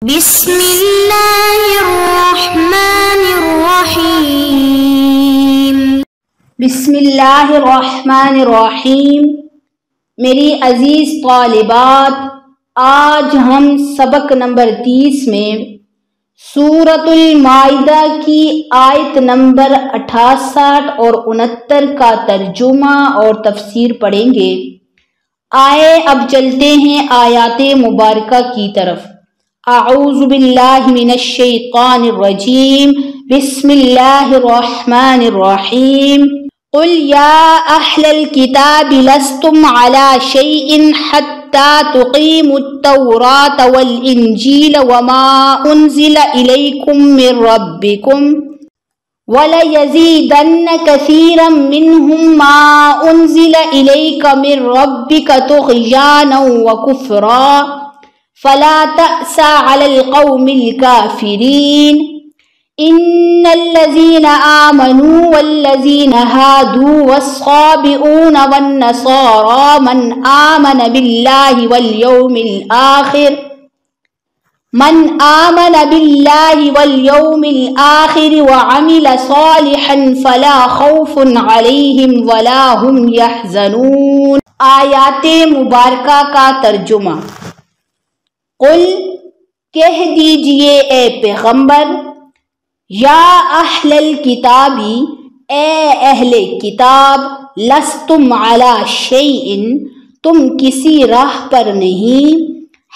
بسم اللہ الرحمن الرحیم۔ بسم اللہ الرحمن الرحیم۔ میری عزیز طالبات، آج ہم سبق نمبر 30 میں سورۃ المائدہ کی آیت نمبر 68 اور 69 کا ترجمہ اور تفسیر پڑھیں گے۔ آئے اب چلتے ہیں آیات مبارکہ کی طرف۔ اعوذ باللہ من الشیطان الرجیم، بسم اللہ الرحمن الرحیم۔ قل یا اہل الکتاب لستم علی شیء حتی تقیموا التوراۃ والانجیل وما انزل الیکم من ربکم وَلَيَزِيدَنَّ كَثِيرًا مِّنْهُمْ مَا أُنزِلَ إِلَيْكَ مِن رَّبِّكَ طُغْيَانًا وَكُفْرًا فَلَا تَأْسَ عَلَى الْقَوْمِ الْكَافِرِينَ۔ إِنَّ الَّذِينَ آمَنُوا وَالَّذِينَ هَادُوا وَالصَّابِئُونَ وَالنَّصَارَىٰ مَنْ آمَنَ بِاللَّهِ واليوم الآخر وعمل صالحا فلا خوف عليهم ولا هم يحزنون۔ آیات مبارکہ کا ترجمہ۔ قل کہہ دیجئے اے پیغمبر، یا اہل الکتابی اے اہل کتاب، لستم علی شیء تم کسی راہ پر نہیں،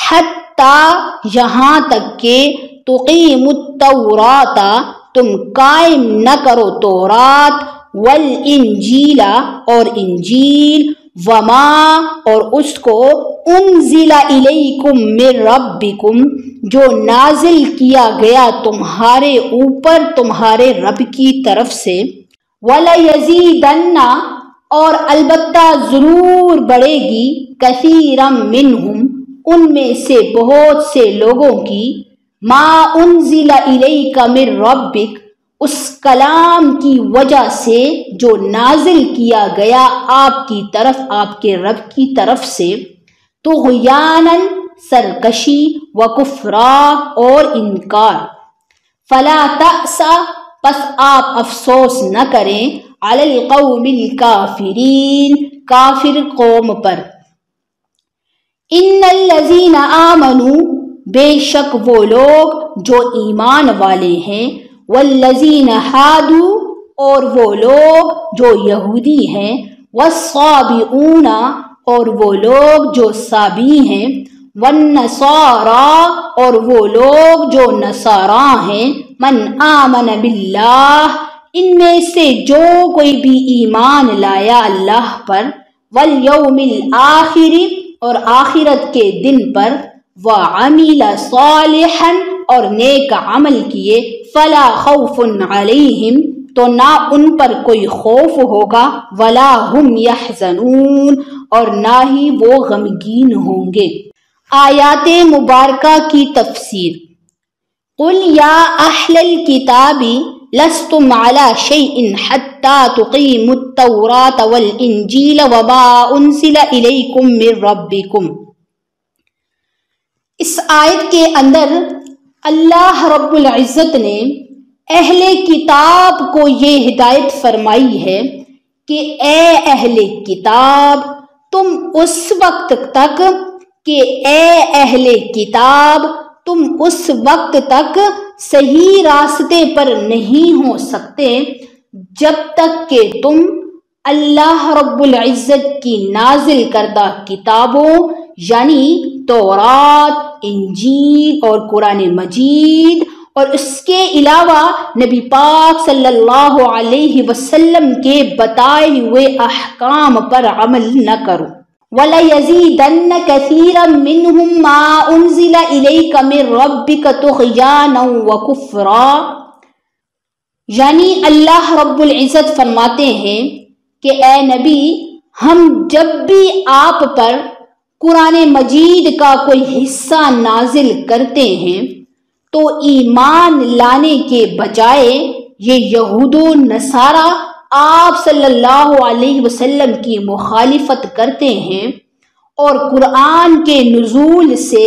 حتی یہاں تک کہ تقیموا التوراۃ تم قائم نہ کرو تورات، والانجیل اور انجیل، وما اور اس کو انزل الیکم من ربکم جو نازل کیا گیا تمہارے اوپر تمہارے رب کی طرف سے، وَلَيَزِيدَنَّ اور البتہ ضرور بڑھے گی، کثیرا منہم ان میں سے بہت سے لوگوں کی، ما انزل الیک من ربک اس کلام کی وجہ سے جو نازل کیا گیا آپ کی طرف آپ کے رب کی طرف سے، طغیانا سرکشی، وکفرا اور انکار، فلا تأس پس آپ افسوس نہ کریں، علی القوم الکافرین کافر قوم پر۔ ان الذین آمنوا بے شک وہ لوگ جو ایمان والے ہیں، والذین ہادوا اور وہ لوگ جو یہودی ہیں، والصابئون اور وہ لوگ جو صابی ہیں، والنصارى اور وہ لوگ جو نصاراں ہیں، من آمن باللہ ان میں سے جو کوئی بھی ایمان لایا اللہ پر، والیوم الآخر اور آخرت کے دن پر، وعمل صالحا اور نیک عمل کیے، فلا خوف علیہم تو نہ ان پر کوئی خوف ہوگا، ولا هم یحزنون اور نہ ہی وہ غمگین ہوں گے۔ آیات مبارکہ کی تفسیر۔ قل یا اہل الکتاب لستم علی شیء حتی تقیموا التوراۃ والانجیل وما انزل الیکم من ربکم۔ اس آیت کے اندر اللہ رب العزت نے اہل کتاب کو یہ ہدایت فرمائی ہے کہ اے اہل کتاب تم اس وقت تک صحیح راستے پر نہیں ہو سکتے جب تک کہ تم اللہ رب العزت کی نازل کردہ کتابوں یعنی تورات، انجیل اور قرآن مجید اور اس کے علاوہ نبی پاک صلی اللہ علیہ وسلم کے بتائے ہوئے احکام پر عمل نہ کرو۔ وَلَيَزِيدَنَّ كَثِيرًا مِّنْهُمْ مَا أُنزِلَ إِلَيْكَ مِن رَّبِّكَ طُغْيَانًا وَكُفْرًا یعنی اللہ رب العزت فرماتے ہیں کہ اے نبی ہم جب بھی آپ پر قرآن مجید کا کوئی حصہ نازل کرتے ہیں تو ایمان لانے کے بجائے یہ یہود و نصارہ آپ صلی اللہ علیہ وسلم کی مخالفت کرتے ہیں اور قرآن کے نزول سے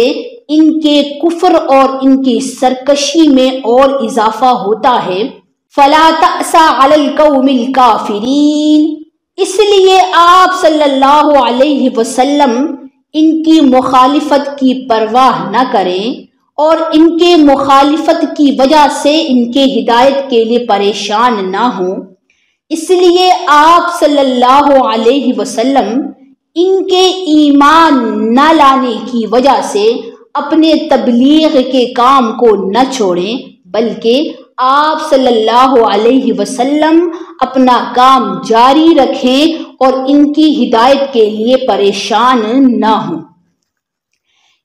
ان کے کفر اور ان کی سرکشی میں اور اضافہ ہوتا ہے۔ فلا تأس علی القوم الکافرین، اس لیے آپ صلی اللہ علیہ وسلم ان کی مخالفت کی پرواہ نہ کریں اور ان کے مخالفت کی وجہ سے ان کے ہدایت کے لیے پریشان نہ ہوں۔ اس لیے آپ صلی اللہ علیہ وسلم ان کے ایمان نہ لانے کی وجہ سے اپنے تبلیغ کے کام کو نہ چھوڑیں، بلکہ آپ صلی اللہ علیہ وسلم اپنا کام جاری رکھیں اور ان کی ہدایت کے لیے پریشان نہ ہوں۔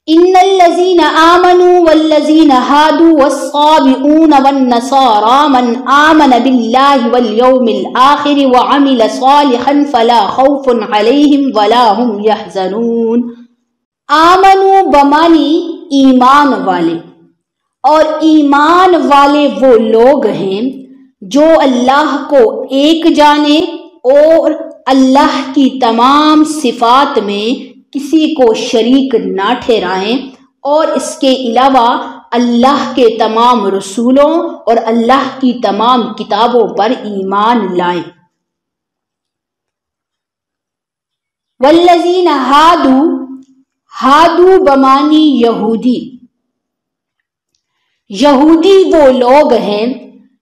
ان الذین آمنوا والذین ہادوا والصابئون والنصارى من آمن باللہ والیوم الآخر وعمل صالحا فلا خوف علیہم ولا هم یحزنون۔ آمنوا بمانی ایمان والے، اور ایمان والے وہ لوگ ہیں جو اللہ کو ایک جانے اور اللہ کی تمام صفات میں کسی کو شریک نہ ٹھہرائیں، اور اس کے علاوہ اللہ کے تمام رسولوں اور اللہ کی تمام کتابوں پر ایمان لائیں۔ والذین ہادو بمانی یہودی، یہودی وہ لوگ ہیں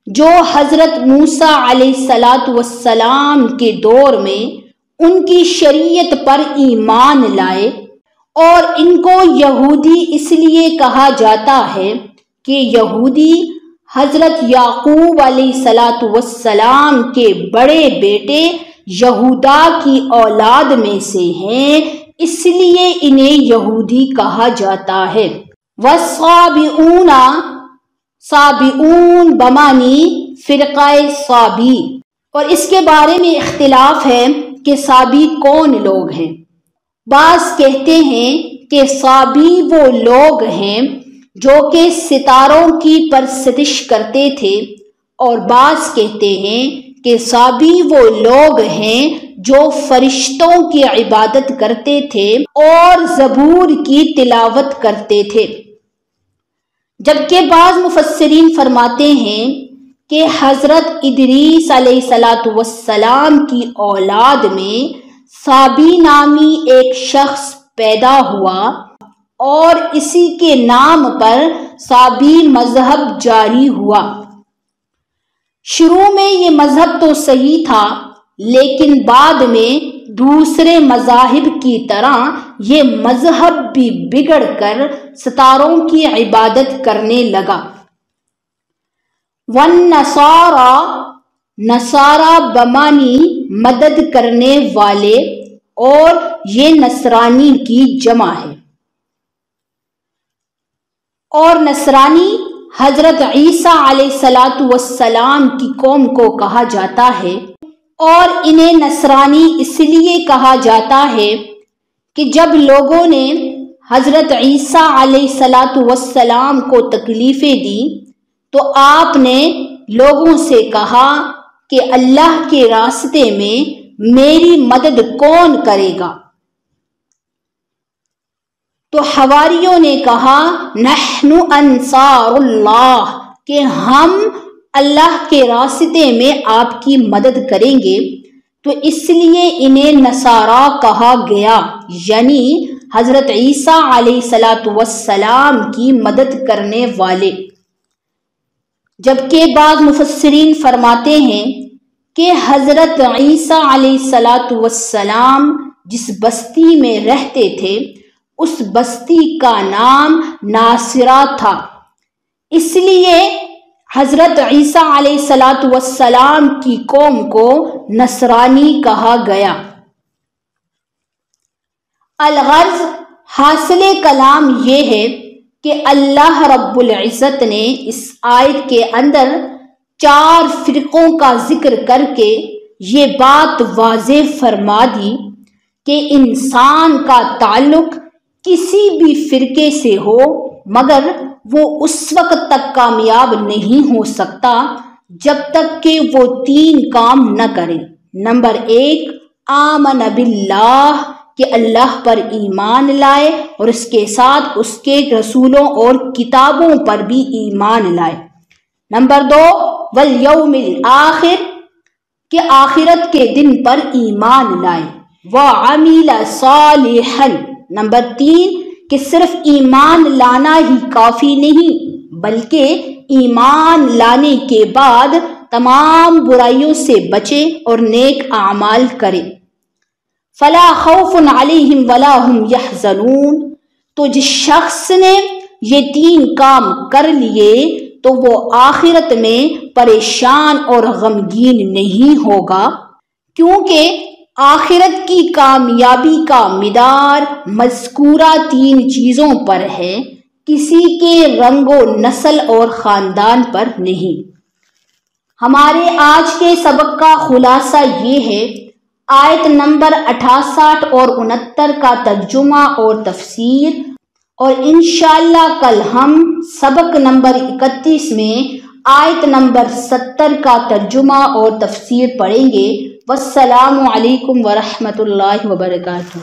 جو حضرت موسیٰ علیہ السلام کے دور میں ان کی شریعت پر ایمان لائے، اور ان کو یہودی اس لیے کہا جاتا ہے کہ یہودی حضرت یعقوب علیہ السلام کے بڑے بیٹے یہودا کی اولاد میں سے ہیں، اس لیے انہیں یہودی کہا جاتا ہے۔ والصابئون، صابئون بمانی فرقہ صابی، اور اس کے بارے میں اختلاف ہے کہ صابی کون لوگ ہیں۔ بعض کہتے ہیں کہ صابی وہ لوگ ہیں جو کہ ستاروں کی پرستش کرتے تھے، اور بعض کہتے ہیں کہ صابی وہ لوگ ہیں جو فرشتوں کی عبادت کرتے تھے اور زبور کی تلاوت کرتے تھے، جبکہ بعض مفسرین فرماتے ہیں کہ حضرت ادریس علیہ السلام کی اولاد میں صابی نامی ایک شخص پیدا ہوا، اور اسی کے نام پر صابی مذہب جاری ہوا۔ شروع میں یہ مذہب تو صحیح تھا، لیکن بعد میں دوسرے مذاہب کی طرح یہ مذہب بھی بگڑ کر ستاروں کی عبادت کرنے لگا۔ والنصارى، نصارہ بمانی مدد کرنے والے، اور یہ نصرانی کی جمع ہے، اور نصرانی حضرت عیسیٰ علیہ السلام کی قوم کو کہا جاتا ہے، اور انہیں نصرانی اس لیے کہا جاتا ہے کہ جب لوگوں نے حضرت عیسیٰ علیہ السلام کو تکلیفیں دیں تو آپ نے لوگوں سے کہا کہ اللہ کے راستے میں میری مدد کون کرے گا؟ تو حواریوں نے کہا نحن انصار اللہ، کہ ہم اللہ کے راستے میں آپ کی مدد کریں گے، تو اس لیے انہیں نصارا کہا گیا، یعنی حضرت عیسیٰ علیہ السلام کی مدد کرنے والے۔ جبکہ بعض مفسرین فرماتے ہیں کہ حضرت عیسیٰ علیہ السلام جس بستی میں رہتے تھے اس بستی کا نام ناصرہ تھا، اس لیے حضرت عیسیٰ علیہ السلام کی قوم کو نصرانی کہا گیا۔ الغرض، حاصل کلام یہ ہے کہ اللہ رب العزت نے اس آیت کے اندر 4 فرقوں کا ذکر کر کے یہ بات واضح فرما دی کہ انسان کا تعلق کسی بھی فرقے سے ہو مگر وہ اس وقت تک کامیاب نہیں ہو سکتا جب تک کہ وہ 3 کام نہ کرے۔ نمبر 1، آمن باللہ، کہ اللہ پر ایمان لائے اور اس کے ساتھ اس کے رسولوں اور کتابوں پر بھی ایمان لائے۔ نمبر 2 والیوم الآخر، کہ آخرت کے دن پر ایمان لائے۔ وعمل صالحا، نمبر 3 کہ صرف ایمان لانا ہی کافی نہیں بلکہ ایمان لانے کے بعد تمام برائیوں سے بچے اور نیک اعمال کرے۔ فلا خوف علیہم ولا ہم یحزنون، تو جس شخص نے یہ 3 کام کر لیے تو وہ آخرت میں پریشان اور غمگین نہیں ہوگا، کیونکہ آخرت کی کامیابی کا مدار مذکورہ 3 چیزوں پر ہے، کسی کے رنگ و نسل اور خاندان پر نہیں۔ ہمارے آج کے سبق کا خلاصہ یہ ہے، آیت نمبر 68 اور 69 کا ترجمہ اور تفسیر، اور انشاءاللہ کل ہم سبق نمبر 31 میں آیت نمبر 70 کا ترجمہ اور تفسیر پڑھیں گے۔ والسلام علیکم ورحمۃ اللہ وبرکاتہ۔